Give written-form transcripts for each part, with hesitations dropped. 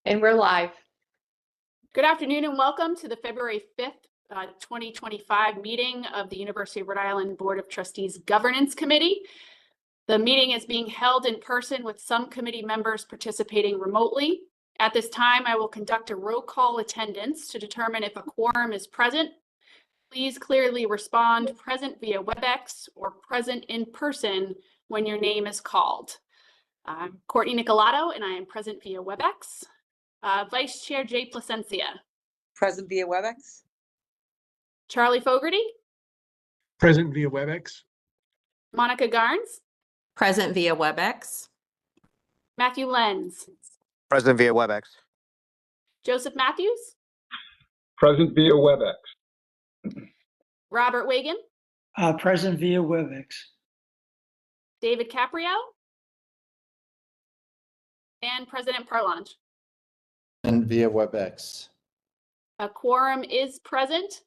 And we're live. Good afternoon and welcome to the February 5th, 2025 meeting of the University of Rhode Island Board of Trustees Governance Committee. The meeting is being held in person with some committee members participating remotely. At this time, I will conduct a roll call attendance to determine if a quorum is present. Please clearly respond present via WebEx or present in person when your name is called. I'm Courtney Nicolato and I am present via WebEx. Vice Chair Jay Placencia. Present via WebEx. Charlie Fogarty. Present via WebEx. Monica Garnes. Present via WebEx. Matthew Lenz. Present via WebEx. Joseph Matthews. Present via WebEx. Robert Wagan. Present via WebEx. David Caprio. And President Parlange. And via WebEx. A quorum is present.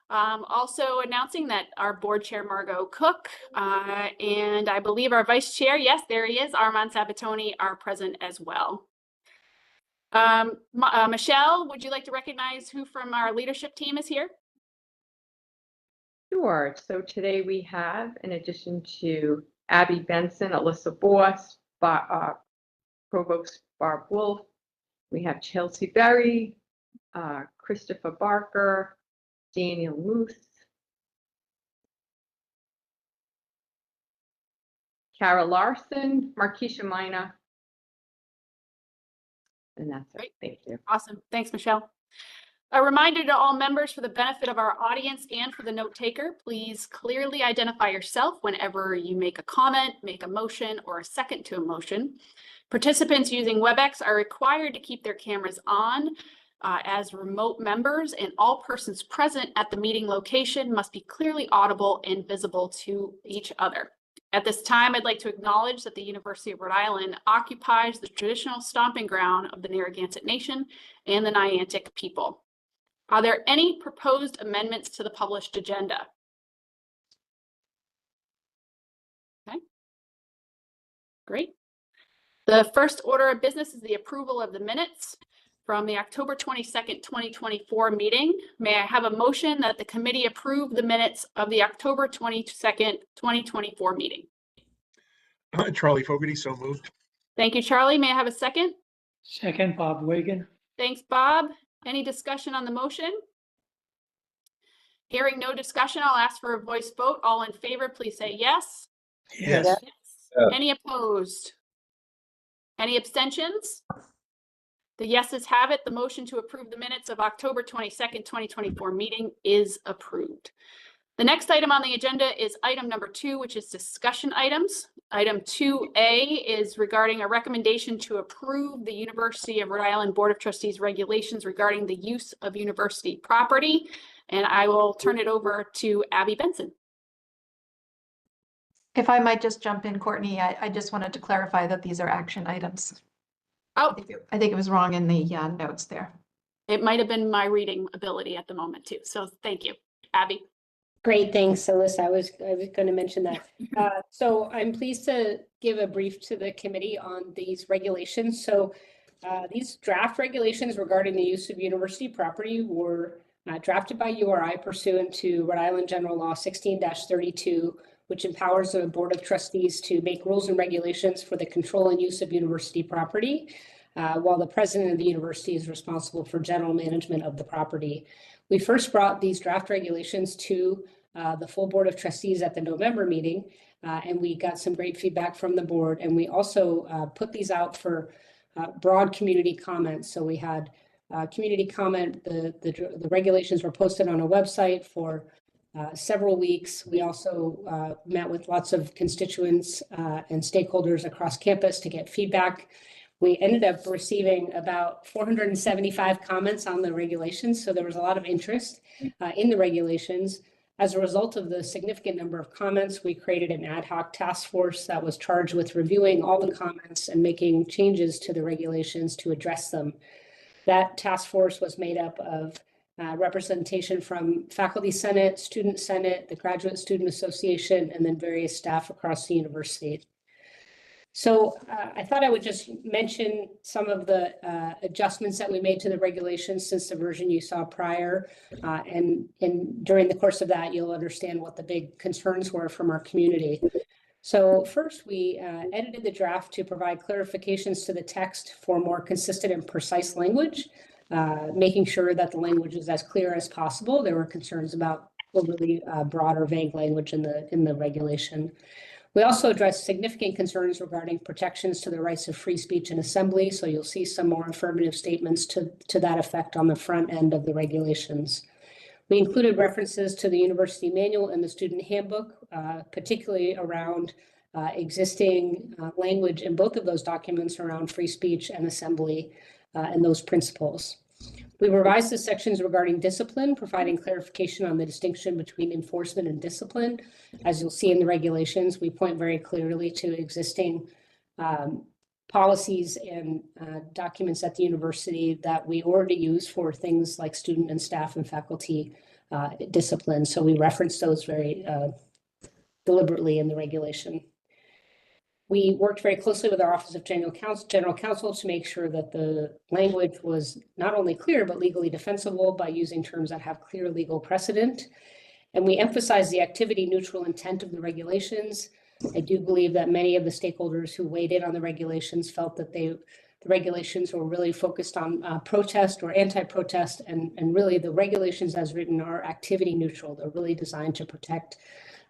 Also announcing that our board chair, Margot Cook, and I believe our vice chair, yes, there he is, Armand Sabatoni, are present as well. Michelle, would you like to recognize who from our leadership team is here? Sure. So today we have, in addition to Abby Benson, Alyssa Boss, Provost Barb Wolf, we have Chelsea Berry, Christopher Barker, Daniel Moose, Kara Larson, Markeisha Mina, and that's it. Great. Thank you. Awesome. Thanks, Michelle. A reminder to all members for the benefit of our audience and for the note taker, please clearly identify yourself whenever you make a comment, make a motion, or a second to a motion. Participants using WebEx are required to keep their cameras on as remote members, and all persons present at the meeting location must be clearly audible and visible to each other. At this time, I'd like to acknowledge that the University of Rhode Island occupies the traditional stomping ground of the Narragansett Nation and the Niantic people. Are there any proposed amendments to the published agenda? Okay. Great. The first order of business is the approval of the minutes from the October 22nd, 2024 meeting. May I have a motion that the committee approve the minutes of the October 22nd, 2024 meeting? Charlie Fogarty, so moved. Thank you, Charlie. May I have a second? Second, Bob Wagan. Thanks, Bob. Any discussion on the motion? Hearing no discussion, I'll ask for a voice vote. All in favor, please say yes. Yes. Yes. Yes. Any opposed? Any abstentions? The yeses have it. The motion to approve the minutes of October 22nd, 2024 meeting is approved. The next item on the agenda is item number 2, which is discussion items. Item 2A is regarding a recommendation to approve the University of Rhode Island Board of Trustees regulations regarding the use of university property. And I will turn it over to Abby Benson. If I might just jump in, Courtney, I just wanted to clarify that these are action items. Oh, I think it was wrong in the notes there. it might have been my reading ability at the moment too. So thank you, Abby. Great, thanks, Alyssa. I was going to mention that. So I'm pleased to give a brief to the committee on these regulations. So these draft regulations regarding the use of university property were drafted by URI pursuant to Rhode Island General Law 16-32, which empowers the Board of Trustees to make rules and regulations for the control and use of university property, while the president of the university is responsible for general management of the property. We first brought these draft regulations to the full Board of Trustees at the November meeting, and we got some great feedback from the board. And we also put these out for broad community comments. So we had community comment. The regulations were posted on a website for several weeks. We also met with lots of constituents and stakeholders across campus to get feedback. We ended up receiving about 475 comments on the regulations. So there was a lot of interest in the regulations. As a result of the significant number of comments, we created an ad hoc task force that was charged with reviewing all the comments and making changes to the regulations to address them. That task force was made up of representation from Faculty Senate, Student Senate, the Graduate Student Association, and then various staff across the university. So I thought I would just mention some of the adjustments that we made to the regulations since the version you saw prior. And during the course of that, you'll understand what the big concerns were from our community. So first, we edited the draft to provide clarifications to the text for more consistent and precise language, making sure that the language is as clear as possible. There were concerns about overly broad or vague language in the regulation. We also addressed significant concerns regarding protections to the rights of free speech and assembly. So you'll see some more affirmative statements to that effect on the front end of the regulations. We included references to the university manual and the student handbook, particularly around existing language in both of those documents around free speech and assembly and those principles. We revised the sections regarding discipline, providing clarification on the distinction between enforcement and discipline. As you'll see in the regulations, we point very clearly to existing policies and documents at the university that we already use for things like student and staff and faculty discipline. So we reference those very deliberately in the regulation. We worked very closely with our Office of General Counsel to make sure that the language was not only clear, but legally defensible by using terms that have clear legal precedent. And we emphasize the activity neutral intent of the regulations. I do believe that many of the stakeholders who weighed in on the regulations felt that the regulations were really focused on protest or anti-protest, and really the regulations as written are activity neutral. They're really designed to protect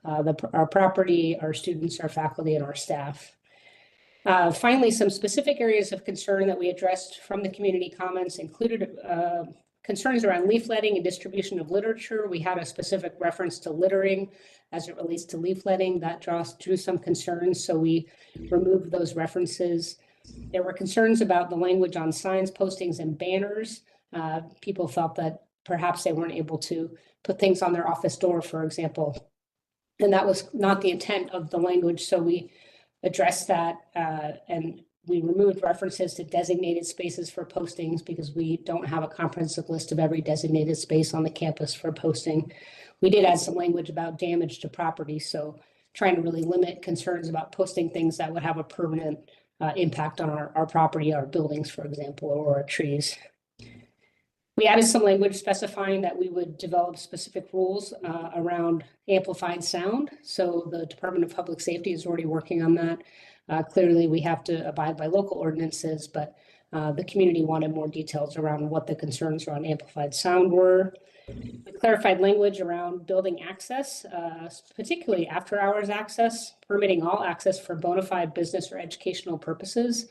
our property, our students, our faculty, and our staff. Finally, some specific areas of concern that we addressed from the community comments included concerns around leafletting and distribution of literature. We had a specific reference to littering as it relates to leafletting. That drew some concerns, so we removed those references. There were concerns about the language on signs, postings, and banners. People felt that perhaps they weren't able to put things on their office door, for example. And that was not the intent of the language, so we addressed that and we removed references to designated spaces for postings because we don't have a comprehensive list of every designated space on the campus for posting. We did add some language about damage to property, so trying to really limit concerns about posting things that would have a permanent impact on our property, our buildings, for example, or our trees. We added some language specifying that we would develop specific rules around amplified sound. So the Department of Public Safety is already working on that. Clearly, we have to abide by local ordinances, but the community wanted more details around what the concerns around amplified sound were. We clarified language around building access, particularly after-hours access, permitting all access for bona fide business or educational purposes.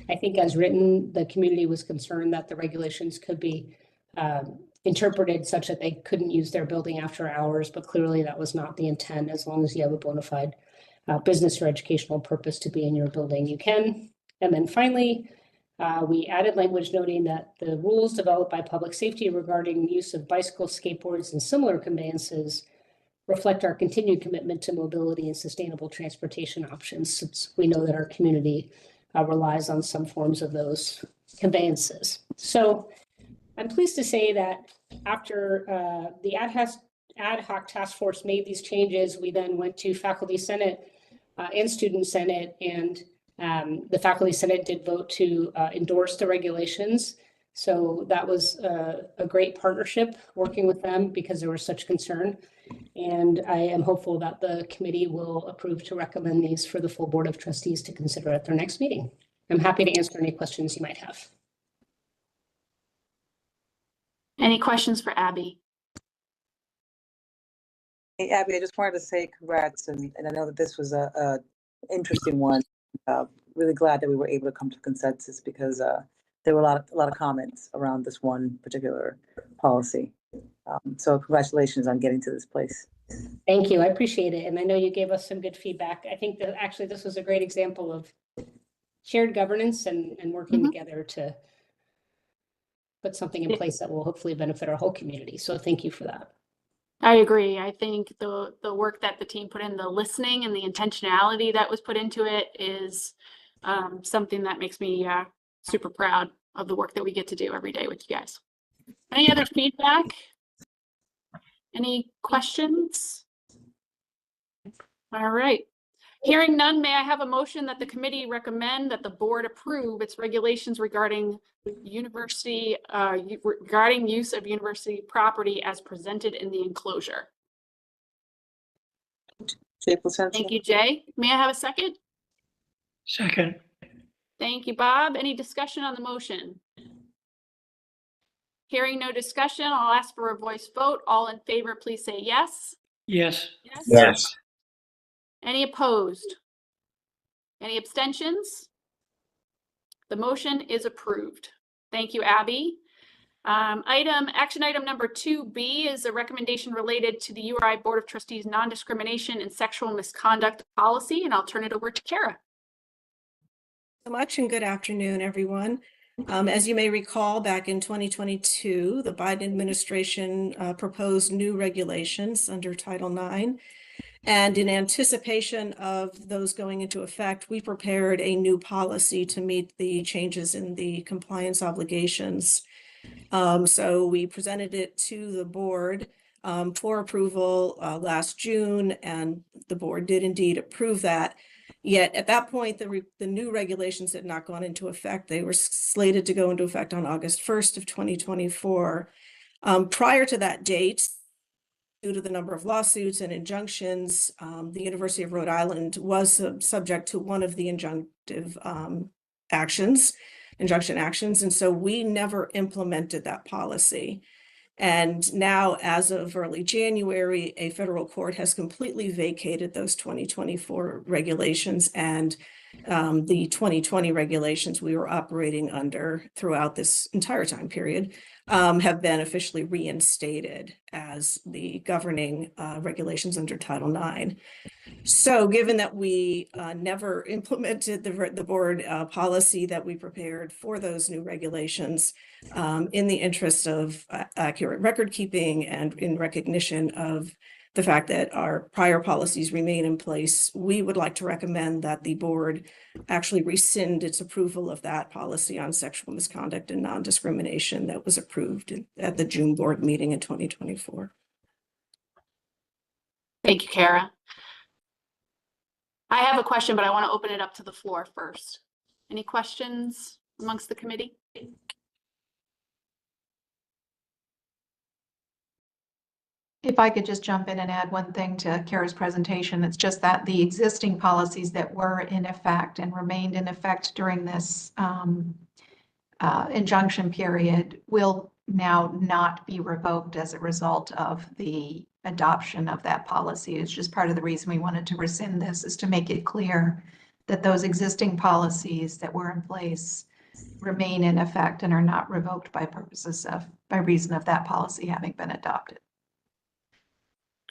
I think as written, the community was concerned that the regulations could be interpreted such that they couldn't use their building after hours, but clearly that was not the intent. As long as you have a bona fide business or educational purpose to be in your building, you can. And then finally, we added language noting that the rules developed by public safety regarding use of bicycles, skateboards, and similar conveyances reflect our continued commitment to mobility and sustainable transportation options, since we know that our community relies on some forms of those conveyances. So I'm pleased to say that after the ad hoc task force made these changes, we then went to Faculty Senate and Student Senate, and the Faculty Senate did vote to endorse the regulations. So that was a great partnership working with them because there was such concern. And I am hopeful that the committee will approve to recommend these for the full Board of Trustees to consider at their next meeting. I'm happy to answer any questions you might have. Any questions for Abby? Hey, Abby, I just wanted to say congrats, and I know that this was a interesting one. Really glad that we were able to come to consensus because there were a lot of comments around this one particular policy. So congratulations on getting to this place. Thank you. I appreciate it. And I know you gave us some good feedback. I think that actually this was a great example of shared governance and working together to put something in place that will hopefully benefit our whole community. So thank you for that. I agree. I think the work that the team put in, the listening and the intentionality that was put into it is something that makes me super proud of the work that we get to do every day with you guys. Any other feedback? Any questions? All right. Hearing none, may I have a motion that the committee recommend that the board approve its regulations regarding university, regarding use of university property as presented in the enclosure? Jay Placentia. Thank you, Jay. May I have a second? Second. Thank you, Bob. Any discussion on the motion? Hearing no discussion, I'll ask for a voice vote. All in favor, please say yes. Yes. Yes. Yes. Any opposed? Any abstentions? The motion is approved. Thank you, Abby. Action item number 2B is a recommendation related to the URI Board of Trustees non-discrimination and sexual misconduct policy, and I'll turn it over to Kara. So much and good afternoon, everyone. As you may recall, back in 2022, the Biden administration proposed new regulations under Title IX. And in anticipation of those going into effect, we prepared a new policy to meet the changes in the compliance obligations. So we presented it to the board for approval last June, and the board did indeed approve that. Yet at that point, the new regulations had not gone into effect. They were slated to go into effect on August 1st of 2024. Prior to that date, due to the number of lawsuits and injunctions, the University of Rhode Island was subject to one of the injunction actions. And so we never implemented that policy. And now, as of early January, a federal court has completely vacated those 2024 regulations, and the 2020 regulations we were operating under throughout this entire time period have been officially reinstated as the governing regulations under Title IX. So given that we never implemented the board policy that we prepared for those new regulations, in the interest of accurate record keeping and in recognition of the fact that our prior policies remain in place, we would like to recommend that the board actually rescind its approval of that policy on sexual misconduct and non-discrimination that was approved at the June board meeting in 2024. Thank you, Kara. I have a question, but I want to open it up to the floor first. Any questions amongst the committee? If I could just jump in and add one thing to Kara's presentation, it's just that the existing policies that were in effect and remained in effect during this injunction period will now not be revoked as a result of the adoption of that policy. It's just part of the reason we wanted to rescind this, is to make it clear that those existing policies that were in place remain in effect and are not revoked by reason of that policy having been adopted.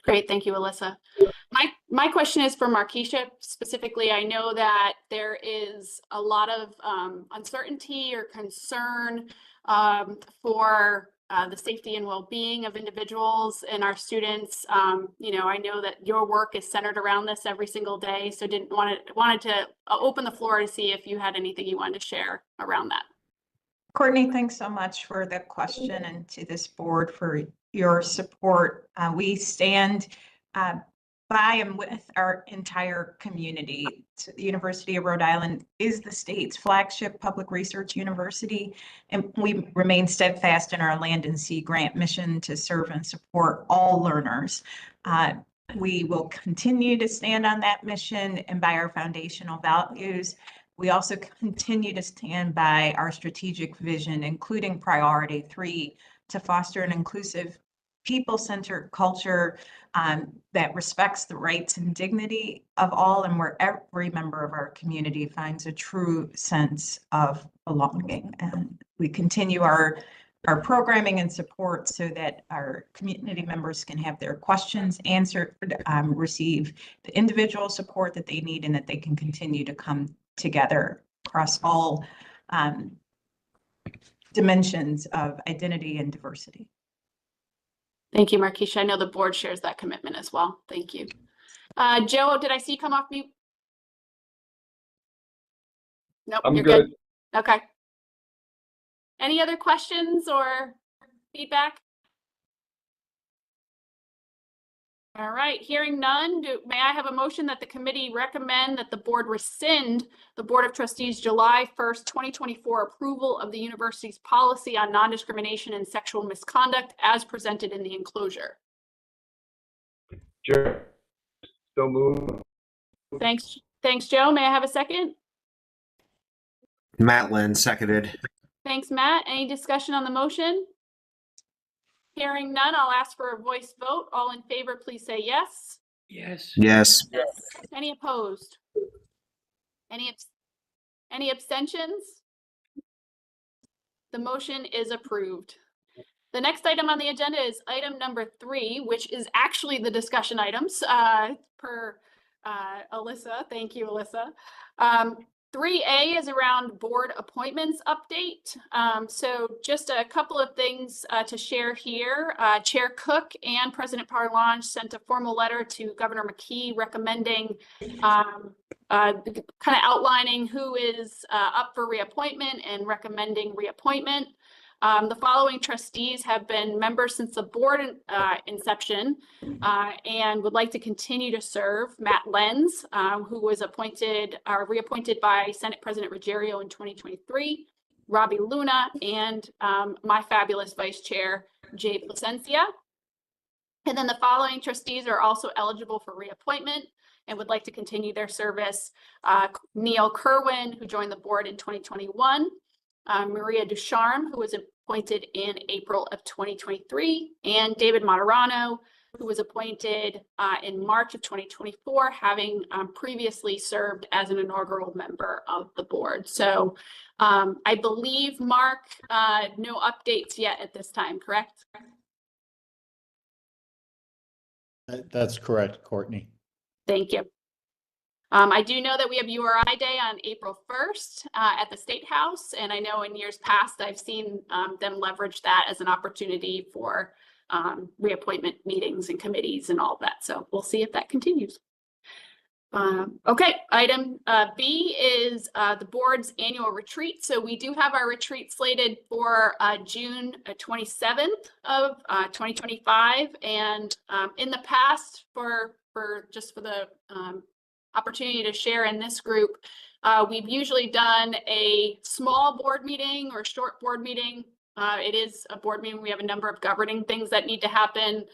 Great, thank you, Alyssa. My question is for Markeisha specifically. I know that there is a lot of uncertainty or concern for the safety and well-being of individuals and our students. You know, I know that your work is centered around this every single day, so wanted to open the floor to see if you had anything you wanted to share around that. Courtney, thanks so much for the question, and to this board for your support. We stand by and with our entire community. The University of Rhode Island is the state's flagship public research university, and we remain steadfast in our Land and Sea grant mission to serve and support all learners. We will continue to stand on that mission and by our foundational values. We also continue to stand by our strategic vision, including priority 3, to foster an inclusive, people-centered culture that respects the rights and dignity of all, and where every member of our community finds a true sense of belonging. And we continue our programming and support so that our community members can have their questions answered, receive the individual support that they need, and that they can continue to come together across all dimensions of identity and diversity. Thank you, Markeisha. I know the board shares that commitment as well. Thank you. Joe, did I see you come off mute? Nope, I'm you're good. Okay. Any other questions or feedback? All right, hearing none, may I have a motion that the committee recommend that the board rescind the Board of Trustees July 1st, 2024 approval of the university's policy on non-discrimination and sexual misconduct as presented in the enclosure? Chair, so moved. Thanks, Joe. May I have a second? Matt Lynn, seconded. Thanks, Matt. Any discussion on the motion? Hearing none, I'll ask for a voice vote. All in favor, please say yes. Yes. Yes. Any opposed? Any abstentions? The motion is approved. The next item on the agenda is item number 3, which is actually the discussion items per Alyssa. Thank you, Alyssa. 3A is around board appointments update. So just a couple of things to share here. Chair Cook and President Parlange sent a formal letter to Governor McKee recommending kind of outlining who is up for reappointment and recommending reappointment. The following trustees have been members since the board inception and would like to continue to serve. Matt Lenz, who was reappointed by Senate President Ruggiero in 2023, Robbie Luna, and my fabulous vice chair, Jay Placencia. And then the following trustees are also eligible for reappointment and would like to continue their service. Neil Kerwin, who joined the board in 2021, Maria Ducharme, who was appointed in April of 2023, and David Moderano, who was appointed in March of 2024, having previously served as an inaugural member of the board. So I believe, Mark, no updates yet at this time, correct? That's correct, Courtney. Thank you. I do know that we have URI Day on April 1st at the State House, and I know in years past I've seen them leverage that as an opportunity for reappointment meetings and committees and all of that. So we'll see if that continues. Okay, item B is the board's annual retreat. So we do have our retreat slated for June 27th of 2025, and in the past, for the opportunity to share in this group, we've usually done a small board meeting or short board meeting. It is a board meeting. We have a number of governing things that need to happen.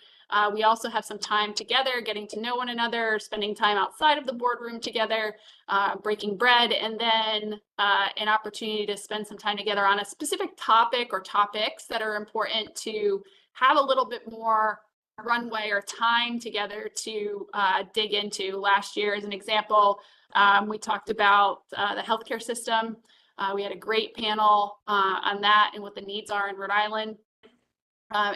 We also have some time together, getting to know one another, spending time outside of the boardroom together, breaking bread, and then an opportunity to spend some time together on a specific topic or topics that are important to have a little bit more runway or time together to dig into. Last year, as an example, we talked about the healthcare system. We had a great panel on that and what the needs are in Rhode Island.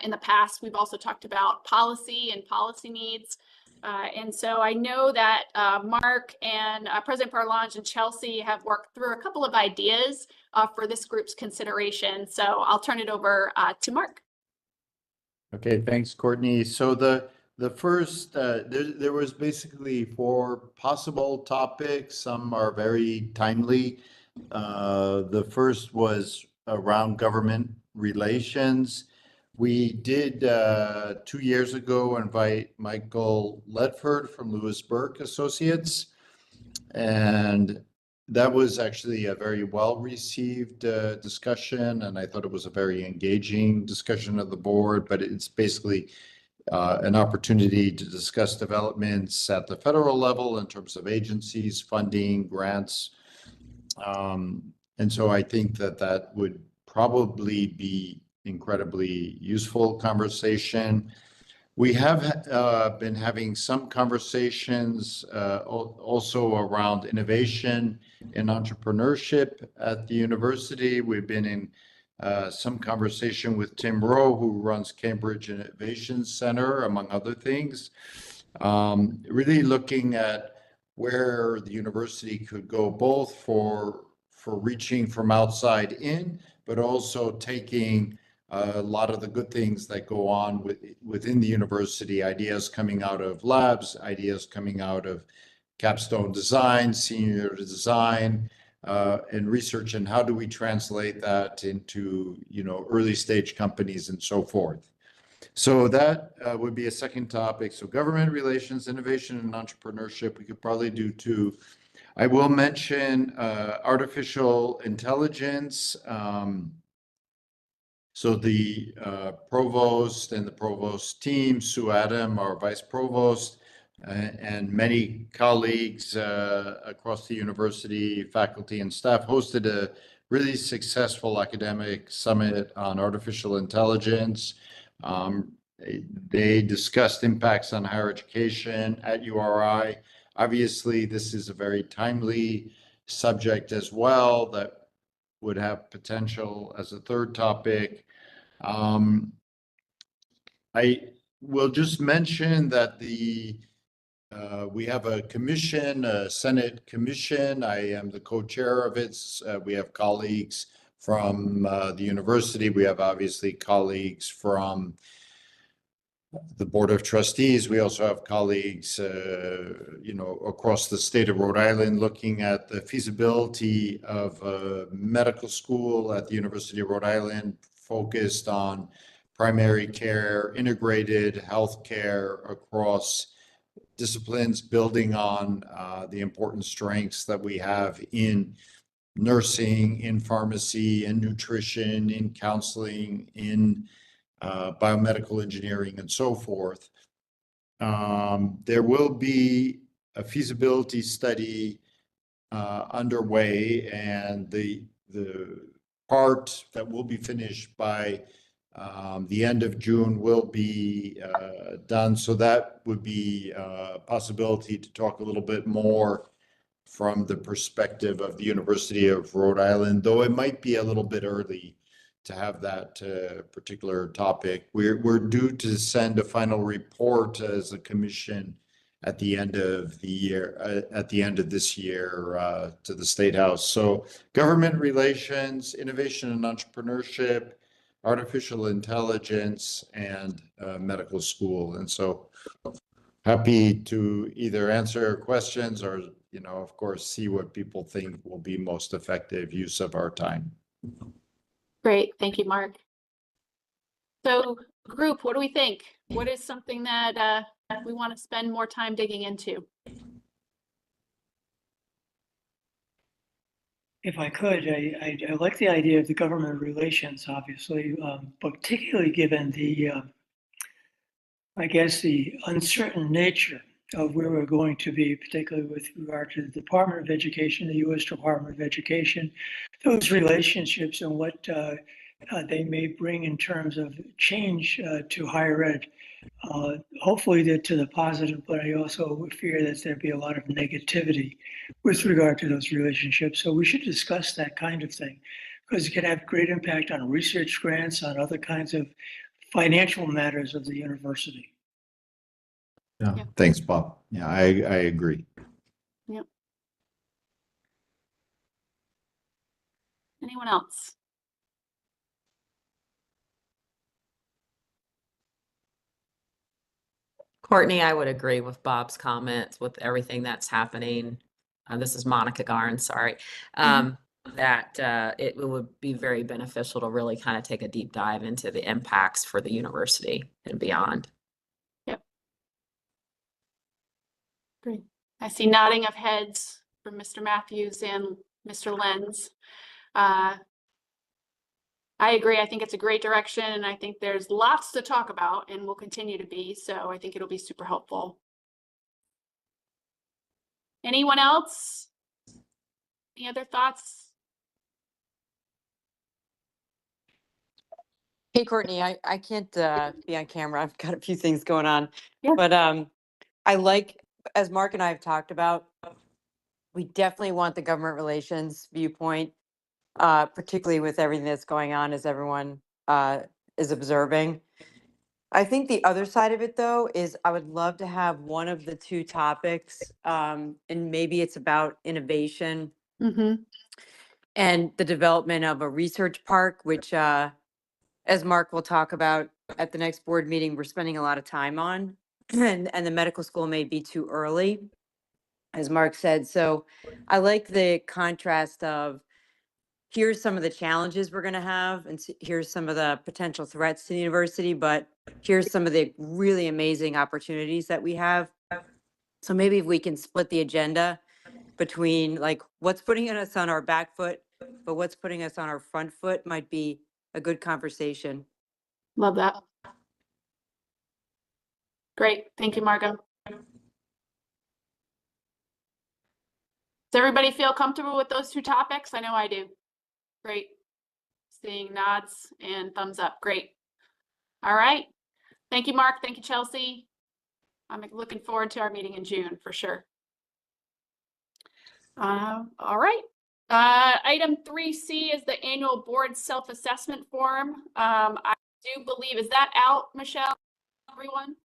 In the past, we've also talked about policy and policy needs. And so I know that Mark and President Parlange and Chelsea have worked through a couple of ideas for this group's consideration. So I'll turn it over to Mark. Okay, thanks, Courtney. So the first, there was basically 4 possible topics. Some are very timely. The first was around government relations. We did 2 years ago invite Michael Ledford from Lewis Burke Associates, and that was actually a very well-received discussion, and I thought it was a very engaging discussion of the board, but it's basically an opportunity to discuss developments at the federal level in terms of agencies, funding, grants. And so I think that would probably be incredibly useful conversation. We have been having some conversations also around innovation and entrepreneurship at the university. We've been in some conversation with Tim Rowe, who runs Cambridge Innovation Center, among other things, really looking at where the university could go both for reaching from outside in, but also taking a lot of the good things that go on within the university, ideas coming out of labs, ideas coming out of capstone design, senior design, and research, and how do we translate that into, early stage companies and so forth. So that would be a second topic. So government relations, innovation, and entrepreneurship, we could probably do two. I will mention artificial intelligence. So the provost and the provost team, Sue Adam, our vice provost, and many colleagues across the university, faculty and staff hosted a really successful academic summit on artificial intelligence. They discussed impacts on higher education at URI. Obviously, this is a very timely subject as well that would have potential as a third topic. I will just mention that we have a commission, a Senate commission. I am the co-chair of it. We have colleagues from the university. We have obviously colleagues from the Board of Trustees. We also have colleagues, across the state of Rhode Island looking at the feasibility of a medical school at the University of Rhode Island focused on primary care, integrated healthcare across disciplines, building on the important strengths that we have in nursing, in pharmacy, in nutrition, in counseling, in biomedical engineering, and so forth. There will be a feasibility study underway, and the part that will be finished by the end of June will be done. So that would be a possibility to talk a little bit more from the perspective of the University of Rhode Island, though it might be a little bit early to have that particular topic. We're due to send a final report as a commission at the end of the year, at the end of this year, to the State House. So government relations, innovation and entrepreneurship, artificial intelligence, and medical school. And so happy to either answer questions or, of course, see what people think will be most effective use of our time. Great, thank you, Mark. So group, what do we think? What is something that we want to spend more time digging into? If I could, I like the idea of the government relations, obviously, particularly given the, I guess, the uncertain nature of where we're going to be, particularly with regard to the Department of Education, the U.S. Department of Education, those relationships and what they may bring in terms of change to higher ed. Hopefully they're to the positive, but I also fear that there'd be a lot of negativity with regard to those relationships. So we should discuss that kind of thing because it can have great impact on research grants, on other kinds of financial matters of the university. Yeah. Yeah. Thanks, Bob. Yeah, I agree. Yep. Anyone else? Courtney, I would agree with Bob's comments with everything that's happening. This is Monica Garn, sorry. That it would be very beneficial to really kind of take a deep dive into the impacts for the university and beyond. Yep. Great. I see nodding of heads from Mr. Matthews and Mr. Lenz. I agree. I think it's a great direction, and I think there's lots to talk about and will continue to be. So I think it'll be super helpful. Anyone else? Any other thoughts? Hey, Courtney, I can't be on camera. I've got a few things going on. Yeah. But I like, as Mark and I have talked about, we definitely want the government relations viewpoint, particularly with everything that's going on as everyone is observing. I think the other side of it, though, is I would love to have one of the two topics, and maybe it's about innovation and the development of a research park, which, as Mark will talk about at the next board meeting, we're spending a lot of time on, and the medical school may be too early, as Mark said. So I like the contrast of here's some of the challenges we're going to have, and here's some of the potential threats to the university, but here's some of the really amazing opportunities that we have. So maybe if we can split the agenda between like what's putting us on our back foot, but what's putting us on our front foot might be a good conversation. Love that. Great. Thank you, Margot. Does everybody feel comfortable with those two topics? I know I do. Great. Seeing nods and thumbs up. Great. All right. Thank you, Mark. Thank you, Chelsea. I'm looking forward to our meeting in June for sure. All right. Item 3C is the annual board self-assessment form. I do believe, is that out, Michelle, everyone?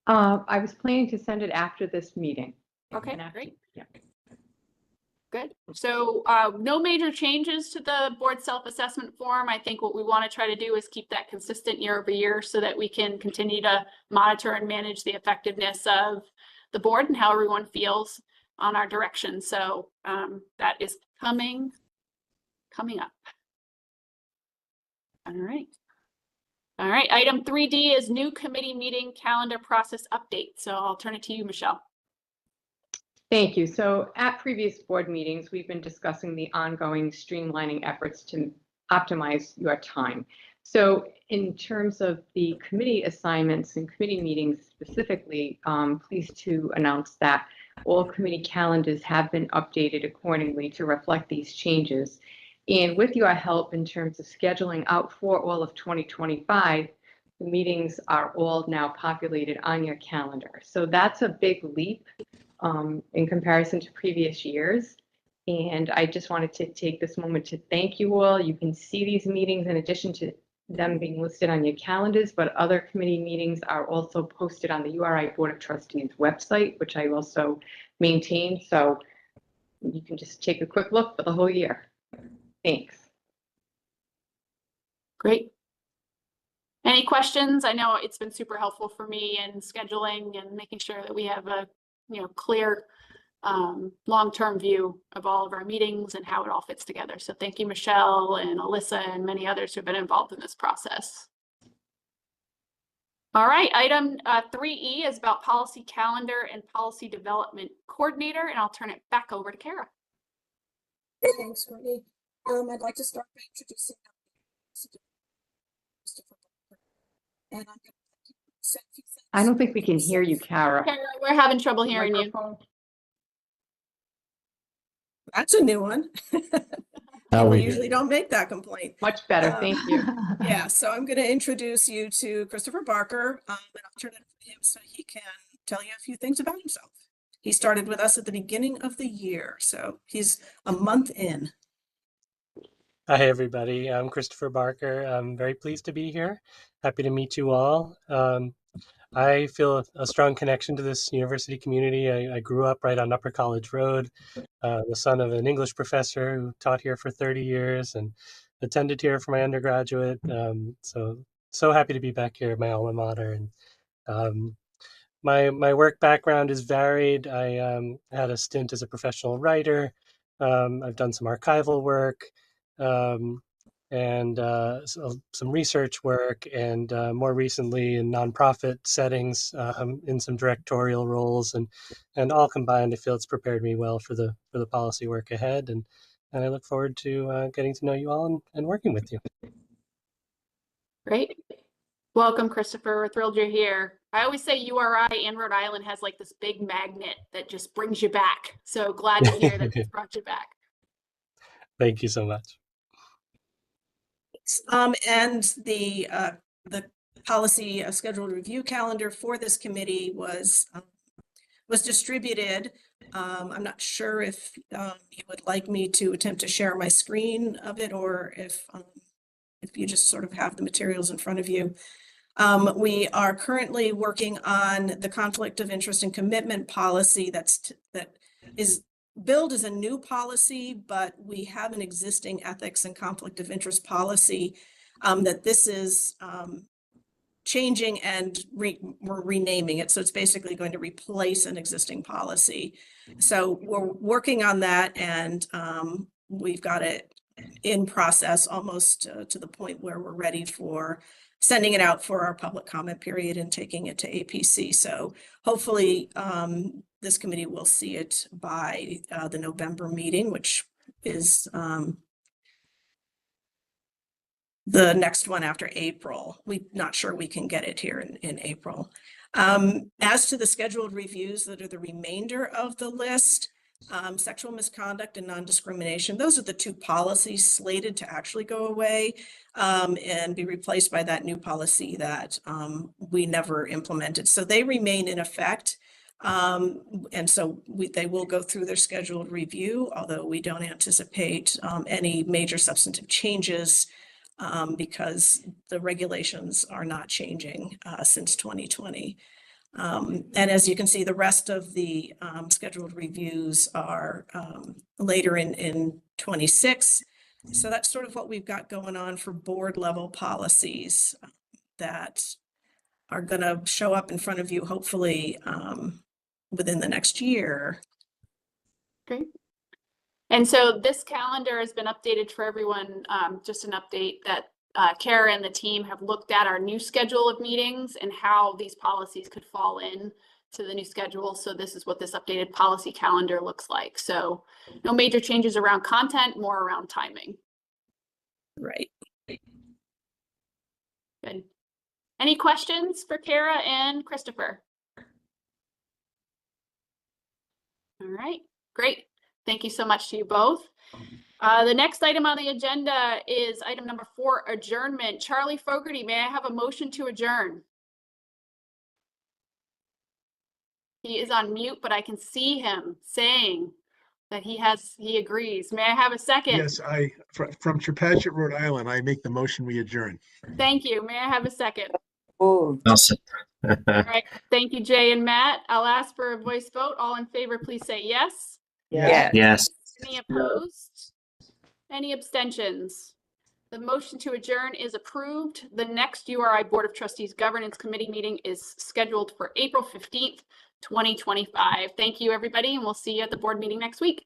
I was planning to send it after this meeting. Okay, And after- great. Yeah. Good. So no major changes to the board self-assessment form. I think what we want to try to do is keep that consistent year over year so that we can continue to monitor and manage the effectiveness of the board and how everyone feels on our direction. So that is coming up. All right. All right. Item 3D is new committee meeting calendar process update. So I'll turn it to you, Michelle. Thank you. So at previous board meetings, we've been discussing the ongoing streamlining efforts to optimize your time. So in terms of the committee assignments and committee meetings specifically, pleased to announce that all committee calendars have been updated accordingly to reflect these changes. And with your help in terms of scheduling out for all of 2025, the meetings are all now populated on your calendar. So that's a big leap in comparison to previous years. And I just wanted to take this moment to thank you all. You can see these meetings in addition to them being listed on your calendars, but other committee meetings are also posted on the URI Board of Trustees website, which I also maintain. So you can just take a quick look for the whole year. Thanks. Great. Any questions? I know it's been super helpful for me in scheduling and making sure that we have a clear long-term view of all of our meetings and how it all fits together. So thank you, Michelle and Alyssa and many others who have been involved in this process. All right, item 3E is about policy calendar and policy development coordinator, and I'll turn it back over to Kara. Thanks, Courtney. I'd like to start by introducing and I'm going to say a few things. I don't think we can hear you, Kara. Kara, we're having trouble hearing you. That's a new one. Now We we usually don't make that complaint. Much better, thank you. Yeah, so I'm going to introduce you to Christopher Barker, and I'll turn it over to him so he can tell you a few things about himself. He started with us at the beginning of the year, so he's a month in. Hi, everybody. I'm Christopher Barker. I'm very pleased to be here. Happy to meet you all. I feel a strong connection to this university community. I grew up right on Upper College Road, the son of an English professor who taught here for 30 years and attended here for my undergraduate. So happy to be back here at my alma mater. And my work background is varied. I had a stint as a professional writer. I've done some archival work. And some research work, and more recently in nonprofit settings, in some directorial roles, and all combined, I feel it's prepared me well for the policy work ahead, and I look forward to getting to know you all and working with you. Great. Welcome, Christopher. We're thrilled you're here. I always say URI and Rhode Island has like this big magnet that just brings you back. So glad to hear that it's brought you back. Thank you so much. And the policy scheduled review calendar for this committee was distributed. I'm not sure if you would like me to attempt to share my screen of it, or if you just sort of have the materials in front of you. We are currently working on the conflict of interest and commitment policy that is billed as a new policy, but we have an existing ethics and conflict of interest policy that this is changing, and we're renaming it. So it's basically going to replace an existing policy. So we're working on that, and we've got it in process, almost to the point where we're ready for sending it out for our public comment period and taking it to APC. So hopefully this committee will see it by the November meeting, which is the next one after April. We're not sure we can get it here in April. As to the scheduled reviews that are the remainder of the list, sexual misconduct and non-discrimination, those are the two policies slated to actually go away and be replaced by that new policy that we never implemented. So they remain in effect. And so they will go through their scheduled review, although we don't anticipate any major substantive changes because the regulations are not changing since 2020. And as you can see, the rest of the scheduled reviews are later in 26. So that's sort of what we've got going on for board level policies that are going to show up in front of you, hopefully within the next year. Great. And so this calendar has been updated for everyone. Just an update that Kara and the team have looked at our new schedule of meetings and how these policies could fall in to the new schedule. So this is what this updated policy calendar looks like. So no major changes around content, more around timing. Right. Good. Any questions for Kara and Christopher? All right, great. Thank you so much to you both. The next item on the agenda is item number 4, adjournment. Charlie Fogarty, may I have a motion to adjourn? He is on mute, but I can see him saying that he agrees. May I have a second? Yes, from Trepatchit, Rhode Island, I make the motion, we adjourn. Thank you. May I have a second? Oh, All right. Thank you, Jay and Matt. I'll ask for a voice vote. All in favor, please say yes. yeah. Yes. Any opposed? Any abstentions? The motion to adjourn is approved. The next URI Board of Trustees Governance Committee meeting is scheduled for April 15th, 2025. Thank you, everybody, and we'll see you at the board meeting next week.